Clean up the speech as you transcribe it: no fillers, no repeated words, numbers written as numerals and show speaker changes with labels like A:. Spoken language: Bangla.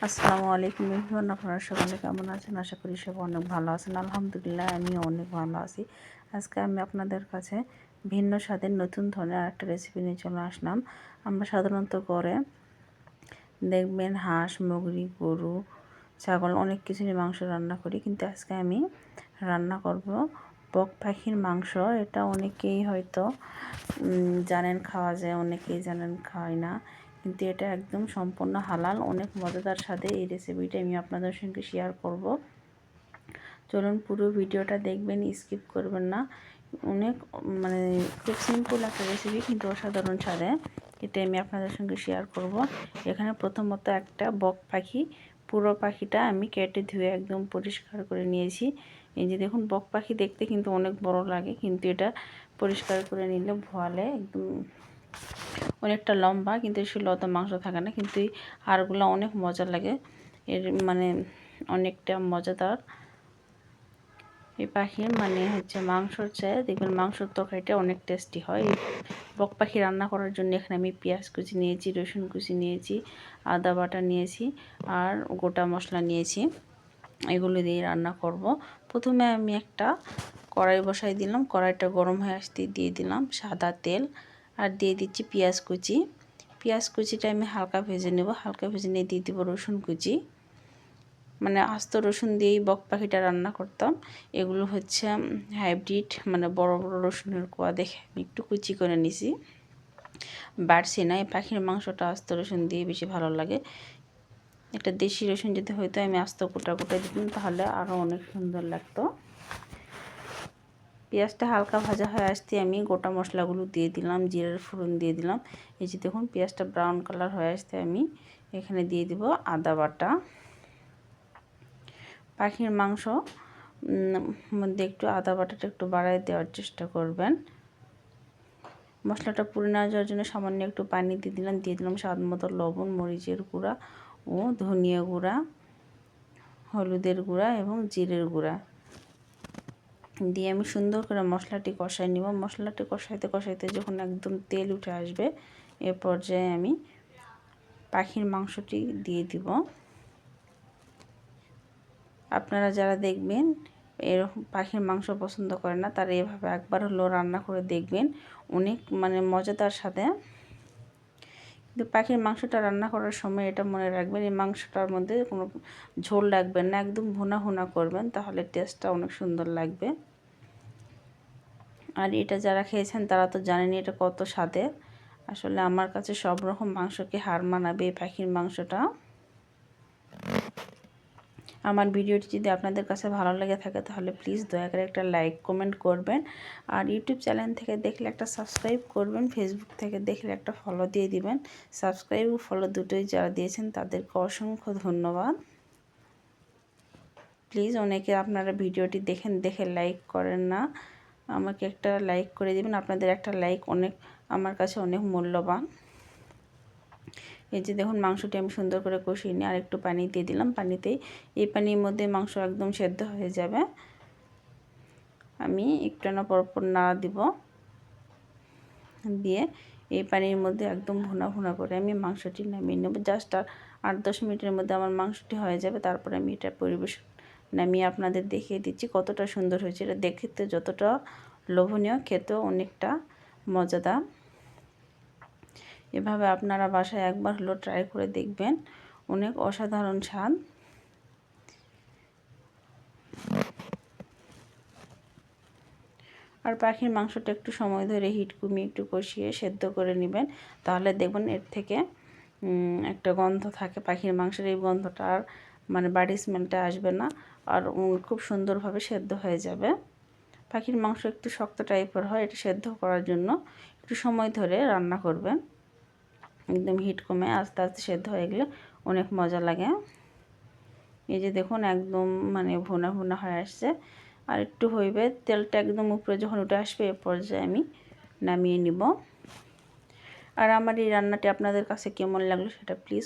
A: আসসালামু আলাইকুম এভরিওয়ান, আপনারা সকলে কেমন আছেন? আশা করি সব অনেক ভালো আছেন। আলহামদুলিল্লাহ আমিও অনেক ভালো আছি। আজকে আমি আপনাদের কাছে ভিন্ন স্বাদের নতুন ধরনের একটা রেসিপি নিয়ে চলে আসলাম। আমরা সাধারণত করে দেখবেন হাঁস, মুরগি, গরু, ছাগল অনেক কিছুরই মাংস রান্না করি, কিন্তু আজকে আমি রান্না করব বক পাখির মাংস। এটা অনেকেই হয়তো জানেন খাওয়া যায়, অনেকেই জানেন খায় না, কিন্তু এটা একদম সম্পূর্ণ হালাল। অনেক মজাদার স্বাদে এই রেসিপিটা আমি আপনাদের সঙ্গে শেয়ার করব। চলুন পুরো ভিডিওটা দেখবেন, স্কিপ করবেন না। অনেক খুব সিম্পল একটা রেসিপি, কিন্তু অসাধারণ স্বাদে। এটা আমি আপনাদের সঙ্গে শেয়ার করব। এখানে প্রথমত একটা বক পাখি, পুরো পাখিটা আমি কেটে ধুয়ে একদম পরিষ্কার করে নিয়েছি। এই যে দেখুন, বক পাখি দেখতে কিন্তু অনেক বড় লাগে, কিন্তু এটা পরিষ্কার করে নিলে ভোয়ালে একদম অনেকটা লম্বা, কিন্তু সে অত মাংস থাকে না, কিন্তু এই হাড়গুলো অনেক মজা লাগে। এর অনেকটা মজাদার। এই পাখির মাংসর চেয়ে দেখবেন মাংসর তরকারিটা অনেক টেস্টি হয়। এই বক পাখি রান্না করার জন্য এখানে আমি পেঁয়াজ কুচি নিয়েছি, রসুন কুচি নিয়েছি, আদা বাটা নিয়েছি, আর গোটা মশলা নিয়েছি। এগুলো দিয়ে রান্না করব। প্রথমে আমি একটা কড়াই বসাই দিলাম। কড়াইটা গরম হয়ে আসতে দিয়ে দিলাম সাদা তেল, আর দিয়ে দিচ্ছি পেঁয়াজ কুচি। পেঁয়াজ কুচিটা আমি হালকা ভেজে নেব। হালকা ভেজে নিয়ে দিয়ে দেবো রসুন কুচি। আস্ত রসুন দিয়েই বক পাখিটা রান্না করতাম। এগুলো হচ্ছে হাইব্রিড, বড় বড় রসুনের কোয়া দেখে আমি একটু কুচি করে নিছি, বাড়ছি না। এই পাখির মাংসটা আস্ত রসুন দিয়ে বেশি ভালো লাগে। একটা দেশি রসুন যদি হয়তো আমি আস্ত কোটা দিতাম, তাহলে আরও অনেক সুন্দর লাগতো। পেঁয়াজটা হালকা ভাজা হয়ে আসতে আমি গোটা মশলাগুলো দিয়ে দিলাম, জিরার ফোড়ন দিয়ে দিলাম। এই যে দেখুন, পেঁয়াজটা ব্রাউন কালার হয়ে আসতে আমি এখানে দিয়ে দিব আদা বাটা। পাখির মাংস মধ্যে একটু আদা বাটাটা একটু বাড়ায় দেওয়ার চেষ্টা করবেন। মশলাটা পুড়ে না যাওয়ার জন্য সামান্য একটু পানি দিয়ে দিলাম স্বাদ মতো লবণ, মরিচের গুঁড়া ও ধনিয়া গুঁড়া, হলুদের গুঁড়া এবং জিরের গুঁড়া দিয়ে আমি সুন্দর করে মশলাটি কষাই নিব। মশলাটি কষাইতে যখন একদম তেল উঠে আসবে, এ পর্যায়ে আমি পাখির মাংসটি দিয়ে দিব। আপনারা যারা দেখবেন এরকম পাখির মাংস পছন্দ করে না, তারা এভাবে একবার হলেও রান্না করে দেখবেন। অনেক মজাদার সাথে। কিন্তু পাখির মাংসটা রান্না করার সময় এটা মনে রাখবেন, এই মাংসটার মধ্যে কোনো ঝোল রাখবেন না, একদম ভুনা করবেন, তাহলে টেস্টটা অনেক সুন্দর লাগবে। আর এটা যারা খেয়েছেন তারা তো জানেনই এটা কত স্বাদের। আসলে আমার কাছে সব রকম মাংসকে হার মানাবে এই পাখির মাংসটা। আমার ভিডিওটি যদি আপনাদের কাছে ভালো লেগে থাকে, তাহলে প্লিজ দয়া করে একটা লাইক কমেন্ট করবেন। আর ইউটিউব চ্যানেল থেকে দেখলে একটা সাবস্ক্রাইব করবেন, ফেসবুক থেকে দেখলে একটা ফলো দিয়ে দিবেন। সাবস্ক্রাইব ও ফলো দুটোই যারা দিয়েছেন তাদেরকে অসংখ্য ধন্যবাদ। প্লিজ, অনেকে আপনারা ভিডিওটি দেখে লাইক করেন না, আমাকে একটা লাইক করে দিবেন। আপনাদের একটা লাইক আমার কাছে অনেক মূল্যবান। এই যে দেখুন, মাংসটি আমি সুন্দর করে কষিয়ে নিয়ে আর একটু পানি দিয়ে দিলাম। এই পানির মধ্যে মাংস একদম সেদ্ধ হয়ে যাবে। আমি একটু না পরপর নাড়া দিব, দিয়ে এই পানির মধ্যে একদম ভুনা করে আমি মাংসটি নামিয়ে নেব। জাস্ট 8-10 মিনিটের মধ্যে আমার মাংসটি হয়ে যাবে। তারপরে আমি এটা নামিয়ে আপনাদের দেখিয়ে দিচ্ছি কতটা সুন্দর হয়েছে। এটা দেখতে যতটা লোভনীয়, খেতেও অনেকটা মজাদার। এভাবে আপনারা বাসায় একবার হলো ট্রাই করে দেখবেন, অনেক অসাধারণ স্বাদ। আর পাখির মাংসটা একটু সময় ধরে হিট কমিয়ে একটু কষিয়ে সেদ্ধ করে নেবেন, তাহলে দেখবেন এর থেকে একটা গন্ধ থাকে পাখির মাংসের। এই গন্ধটা আর বাড়ি স্মেলটা আসবে না, আর খুব সুন্দরভাবে সেদ্ধ হয়ে যাবে। পাখির মাংস একটু শক্ত টাইপের হয়, এটা সেদ্ধ করার জন্য একটু সময় ধরে রান্না করবেন। একদম হিট কমে আস্তে আস্তে সেদ্ধ হয়ে গেলে অনেক মজা লাগে। এই যে দেখুন, একদম ভুনা হয়ে আসছে। আর একটু হইবে, তেলটা একদম উপরে যখন উঠে আসবে, এ পর্যায়ে আমি নামিয়ে নিব। আর আমার এই রান্নাটি আপনাদের কাছে কেমন লাগলো সেটা প্লিজ